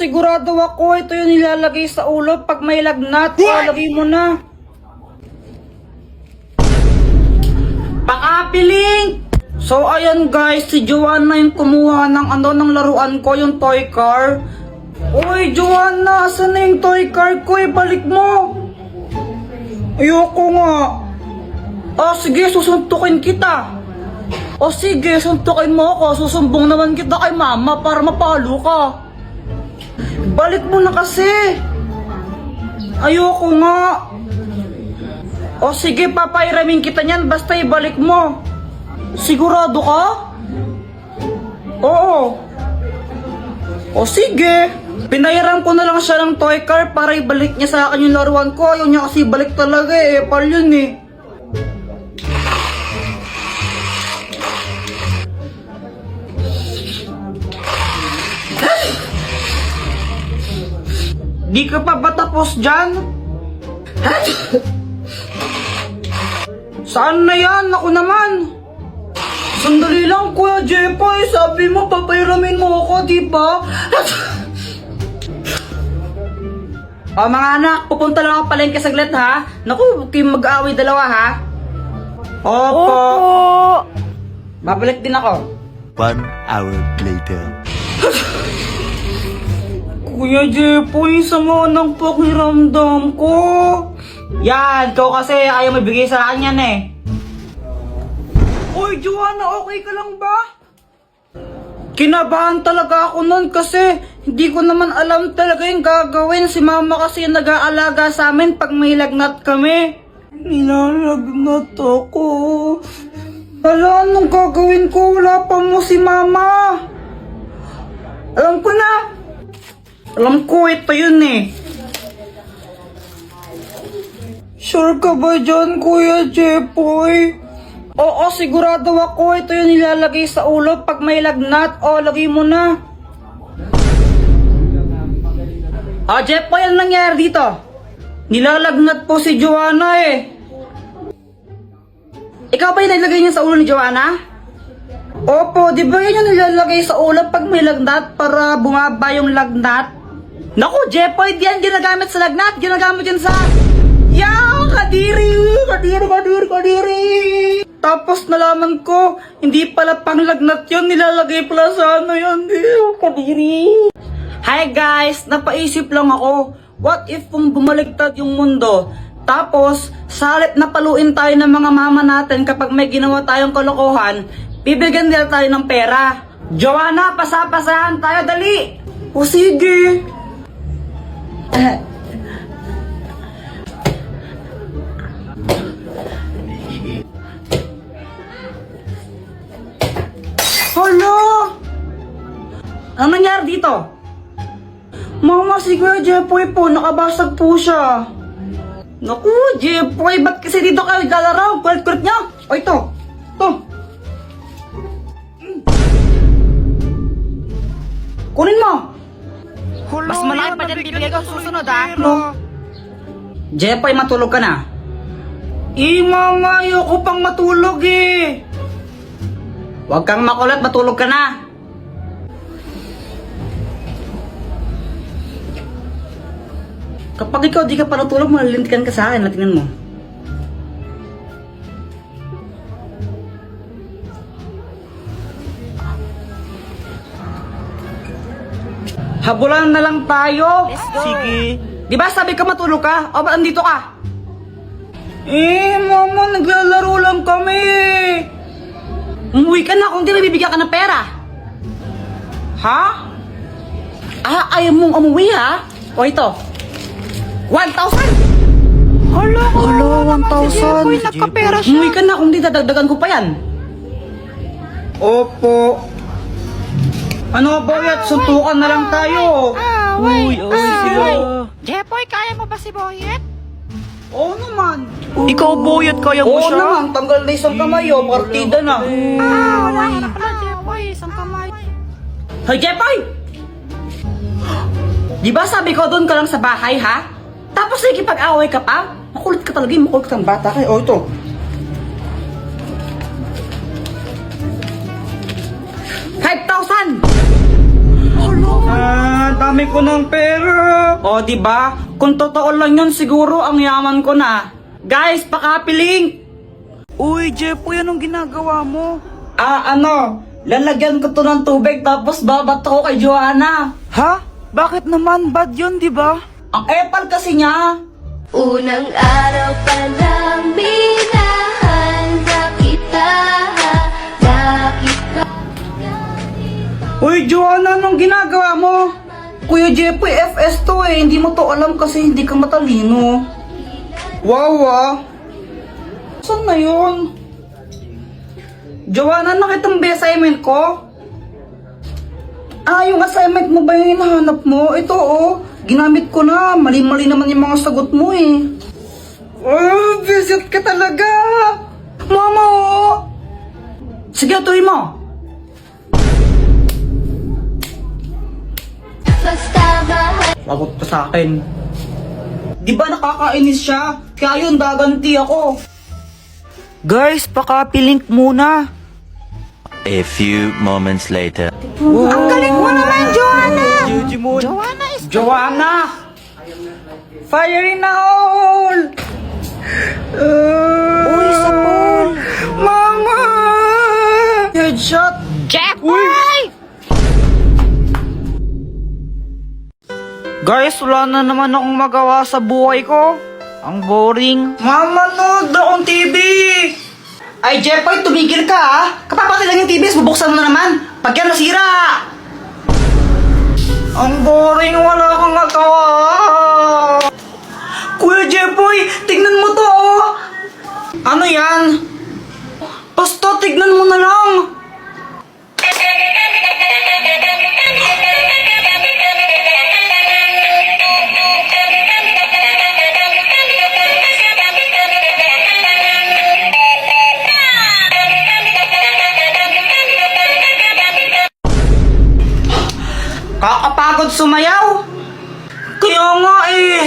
Sigurado ako, ito yung nilalagay sa ulo pag may lagnat. Lagay mo na. Pang-apiling! So, ayan guys, si Joanna yung kumuha ng laruan ko, yung toy car. Uy, Joanna, saan na yung toy car ko? Balik mo! Ayoko nga. Sige, susuntukin kita. Sige, suntukin mo ako. Susumbong naman kita kay mama para mapalo ka. Balik mo na kasi. Ayoko nga. Sige, papairamin kita niyan. Basta ibalik mo. Sigurado ka? Oo. Sige. Pinayaran ko na lang siya ng toy car para ibalik niya sa akin yung laruan ko. Ayaw niya kasi balik talaga pal yun Di ka pa ba tapos dyan? Saan na yan? Ako naman. Sandali lang, Kuya Jepoy. Sabi mo, papairamin mo ako, di ba? Mga anak, pupunta lang ako palengke saglit, ha? Naku, huwag kayong mag-aaway dalawa, ha? Opo. Babalik din ako. 1 hour later. Kuya Jepoy, sama ng pakiramdam ko. Yan, ikaw kasi ayaw mabigay sa akin yan Uy, Joanna, okay ka lang ba? Kinabahan talaga ako nun kasi hindi ko naman alam talaga yung gagawin. Si mama kasi yung nag-aalaga sa amin pag may lagnat kami. Nilalagnat ako. Hala, anong gagawin ko? Wala pa mo si mama. Alam ko na. Alam ko, ito yun Sure ka ba dyan, Kuya Jepoy? Oo, sigurado ako. Ito yung nilalagay sa ulo pag may lagnat. Lagay mo na. Jepoy, ano nangyari dito? Nilalagnat po si Joanna Ikaw ba yung nilagay niya sa ulo ni Joanna? Opo, di ba yun yung nilalagay sa ulo pag may lagnat para bumaba yung lagnat? Naku, Jepoy, di yan ginagamit sa lagnat. Ginagamit yan sa... Kadiri! Tapos nalaman ko, hindi pala pang lagnat yun. Nilalagay pala sa yan. Kadiri! Hi guys! Napaisip lang ako. What if kung bumaliktad yung mundo? Tapos, salit na paluin tayo ng mga mama natin kapag may ginawa tayong kalokohan, bibigyan nila tayo ng pera. Joanna, pasapasahan tayo, dali! Sige! Hala! Ano nangyari dito? Mama, si Kuya Jepoy po, nakabasag po siya. Naku, Jepoy, ba't kasi dito kayo galaraw? Kulit-kulit niya. Ito. Kunin mo. Mas malaki pa dyan bibigay ko susunod, No. Jepoy, matulog ka na. Mama, ayoko pang matulog Huwag kang makulit, matulog ka na. Kapag ikaw di ka pa natulog, malilintikan ka sa akin. Tingnan mo. Habulan na lang tayo. Sige. Di ba sabi ka matulog ka? O ba andito ka? Mama, naglalaro lang kami Umuwi ka na kung di nabibigyan ka ng pera. Ha? Ayaw mong umuwi ha? O ito. 1,000! Hala, 1,000. Nagkapera siya. Umuwi ka na kung di dadagdagan ko pa yan. Opo. Ano ba yan? Suntukan na lang tayo. Uy, sila. Jepoy, kaya mo ba si Boyet? Oo naman. Ikaw, Boyet, kaya mo Oo siya? naman, tanggal na isang kamay partida na. Wala ka na pala, Jepoy. Isang kamay. Hoy, Jepoy! Di ba sabi ko doon ka lang sa bahay, ha? Tapos nakikipag-away ka pa? Makulit ka talaga, makulit kang bata ka. Ito. 5,000! Hala, Dami ko ng pera. O, di ba? Kung totoo lang yun, siguro ang yaman ko na. Guys, pakapiling! Uy, Jepoy, anong ginagawa mo? Lalagyan ko to ng tubig tapos babato ko kay Joanna. Ha? Bakit naman? Bad yun, di ba? Ang epal kasi niya. Unang araw pa lang minahanda kita. Uy, Joanna, anong ginagawa mo? Kuya Jepoy, FS to eh. Hindi mo to alam kasi hindi ka matalino. Wow, saan na yun? Joanna, nakita mo ba yung assignment ko? Yung assignment mo ba yung hinahanap mo? Ito ginamit ko na. Mali-mali naman yung mga sagot mo eh. Visit ka talaga. Mama, Sige, tuloy mo. Basta mahal. Lagot ka sa akin. Di ba nakakainis siya? Kaya yun, gaganti ako. Guys, pakapilink muna. A few moments later. Ang galing mo naman, Joanna! Jujimon. Joanna is... Joanna! Fire in the hole! Uy, sa pool! Mama! Headshot! Jepoy! Guys, wala na naman akong magawa sa buhay ko. Ang boring. Mama, nood akong TV! Ay, Jepoy, tumigil ka ha! Kapapatid lang yung TV, bubuksan mo na naman! Pag yan nasira! Ang boring, wala kang magawa! Kuya Jepoy, tignan mo to Ano yan? Basta, tignan mo na lang! Kakapagod sumayaw. Kaya nga eh.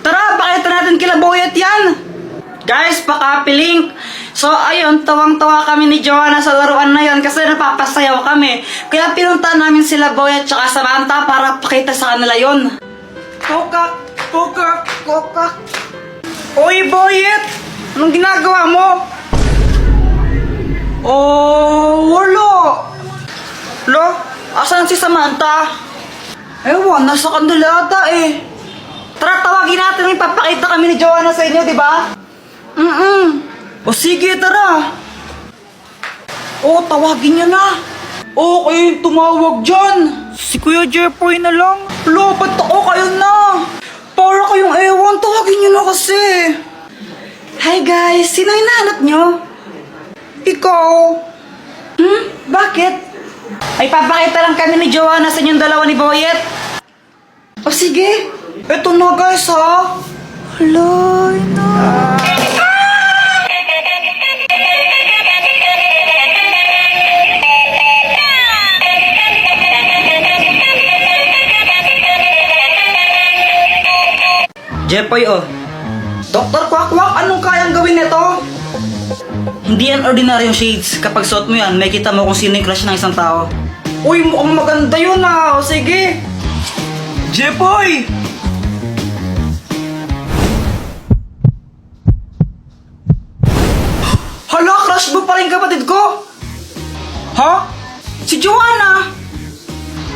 Tara, pakita natin kila Boyet yan. Guys, pakapilink. So ayun, tawang-tawa kami ni Joanna sa laruan na yon kasi napapasayaw kami. Kaya pinunta namin sila Boyet tsaka Samantha para pakita sa kanila yon. Kokak, kokak, kokak. Uy, Boyet! Anong ginagawa mo? Wala. Lo? Asan si Samantha? Ewan, nasa kanila ata eh. Tara, tawagin natin, ipapakita kami ni Joanna sa inyo, di ba? O sige, tara. Tawagin niya na. Okay, tumawag dyan. Si Kuya Jepoy na lang. Ba't ako kayo na? Para kayong ewan, tawagin niyo na kasi. Hi guys, sino hinahanap niyo? Ikaw. Bakit? Ay, papakita lang kami ni Joanna sa inyong dalawa ni Boyet. O sige. Eto na guys ha. Hala, na. Jepoy Dr. Quack-Quack, anong kayang gawin nito? Hindi yan ordinaryong shades. Kapag suot mo yan, may kita mo kung sino yung crush ng isang tao. Uy, mukhang maganda yun O sige. Jepoy! Hala, crush mo pa rin kapatid ko? Ha? Si Joanna?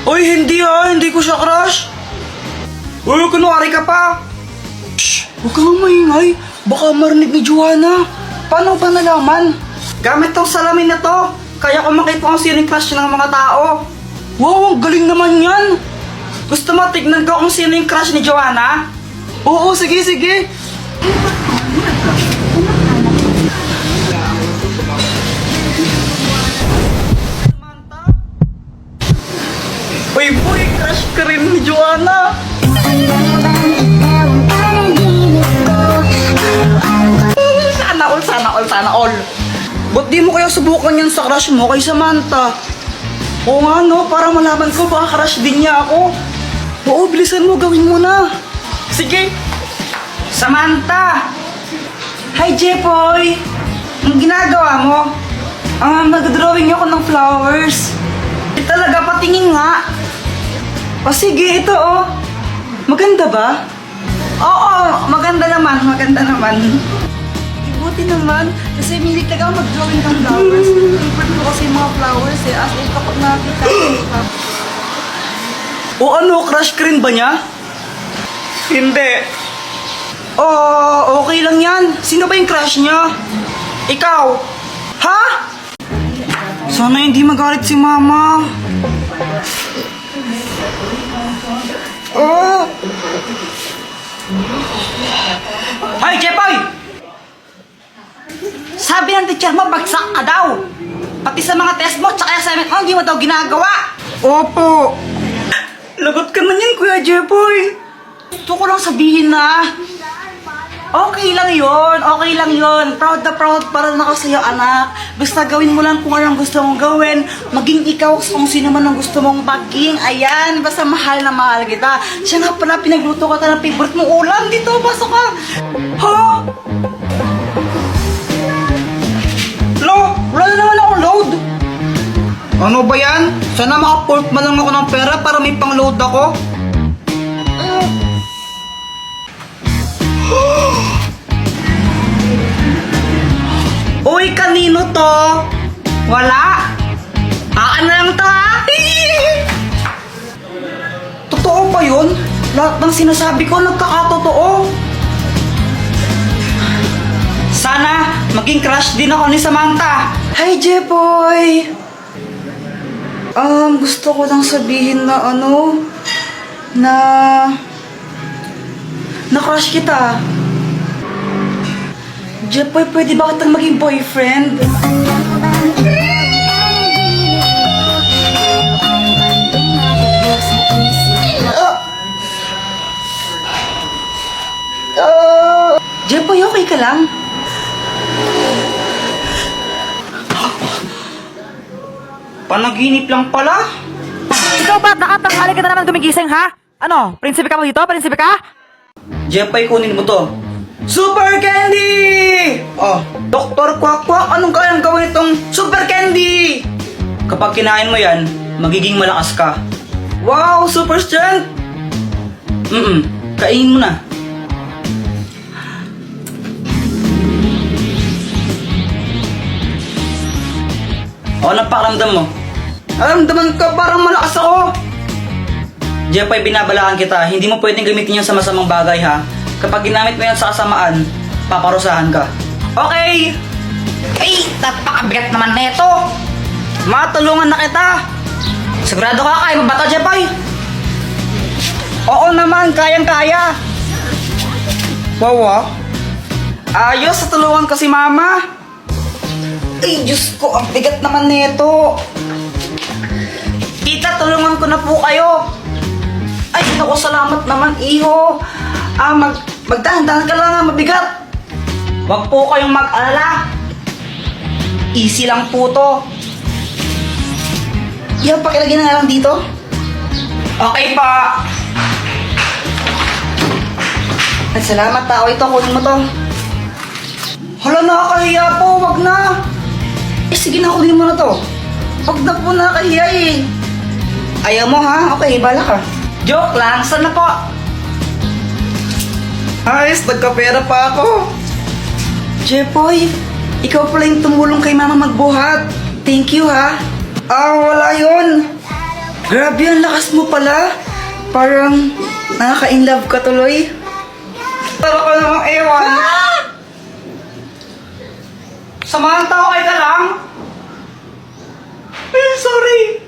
Uy, hindi hindi ko siya crush. Uy, kunwari ka pa. Shh, huwag kang maingay. Baka marinig ni Joanna. Paano ba nalaman? Gamit tong salamin na to. Kaya ko makita kung sino yung crush ng mga tao. Wow, ang galing naman yan. Gusto mo tignan ko kung sino yung crush ni Joanna? Oo, sige, sige. Uy, boy, crush ka rin ni Joanna. Sana all. Ba't di mo kaya subukan yan sa crush mo kay Samantha? Oo nga no, para malaman ko baka crush din niya ako. Oo, bilisan mo, gawin mo na. Sige. Samantha! Hi, Jepoy! Anong ginagawa mo? Nag-drawing ako ng flowers. Talaga, patingin nga. O sige, ito oh. Maganda ba? Oo, maganda naman, maganda naman. Buti naman, kasi milig talaga ako mag-drawing ng flowers. Favorite ko kasi yung mga flowers eh. As in, kapag nakakita ko. O ano, crush ka rin ba niya? Hindi. Oh, okay lang yan. Sino ba yung crush niya? Ikaw? Ha? Sana hindi magalit si mama. Oh! Hoy, Jepoy! Sabi ng teacher mo, bagsak ka daw. Pati sa mga test mo, tsaka assignment mo, hindi mo daw ginagawa. Opo. Lagot ka man yan, Kuya Jepoy. Gusto ko lang sabihin na, okay lang yon. Proud na proud para na ako sa'yo, anak. Basta gawin mo lang kung anong gusto mong gawin. Maging ikaw kung sino man ang gusto mong maging. Ayan, basta mahal na mahal kita. Siya nga pala, pinagluto ka ng favorite mong ulam. Dito, pasok ka. Ha? Lo, wala na naman akong load. Ano ba yan? Sana makaport man lang ako ng pera para may pang-load ako. Uy, kanino to? Wala? Aan na lang to ha? Totoo ba yun? Lahat ng sinasabi ko nagkakatotoo. Sana maging crush din ako ni Samantha. Hi, Jepoy! Gusto ko lang sabihin na na crush kita. Jepoy, pwede ba kitang maging boyfriend? Jepoy, okay ka lang? Panaginip lang pala? Ikaw ba? Nakatanghali ka na naman gumigising, ha? Ano? Prinsipe ka mo dito? Prinsipe ka? Jepoy, kunin mo to. Super Candy! Oh, Dr. Quack, anong kayang gawin itong Super Candy? Kapag kinain mo yan, magiging malakas ka. Wow, super strength! Kainin mo na. O, anong pakiramdam mo? Aramdaman ka, parang malakas ako. Jepoy, binabalaan kita. Hindi mo pwedeng gamitin yan sa masamang bagay, ha? Kapag ginamit mo yan sa kasamaan, paparusahan ka. Okay! Ay, napakabigat naman na ito! Matulungan na kita! Sigurado ka, kaya mo ba ito, Jepoy? Oo naman, kayang-kaya! Wow, ayos, tulungan ko si Mama! Ay, Diyos ko, ang bigat naman nito. Tita, tulungan ko na po kayo. Ay, naku, salamat naman, iho. Magdahan-dahan ka lang, mabigat. Huwag po kayong mag-alala. Easy lang po to. Yan, pakilagay na lang dito. Okay pa. Ay, salamat tao. Ito, kunin mo to. Hala, nakakahiya po. Wag na. Eh, sige na, kunin mo na to. Wag na po, nakakahiya eh. Ayaw mo ha? Okay, bala ka. Joke lang. Sana po? Ayos, nagkapera pa ako. Jepoy, ikaw pala yung tumulong kay Mama magbuhat. Thank you ha. Wala yun. Grabe, ang lakas mo pala. Parang nakaka-inlove ka tuloy. Tara ka namang ewan. Samantha, okay ka lang? Eh, sorry.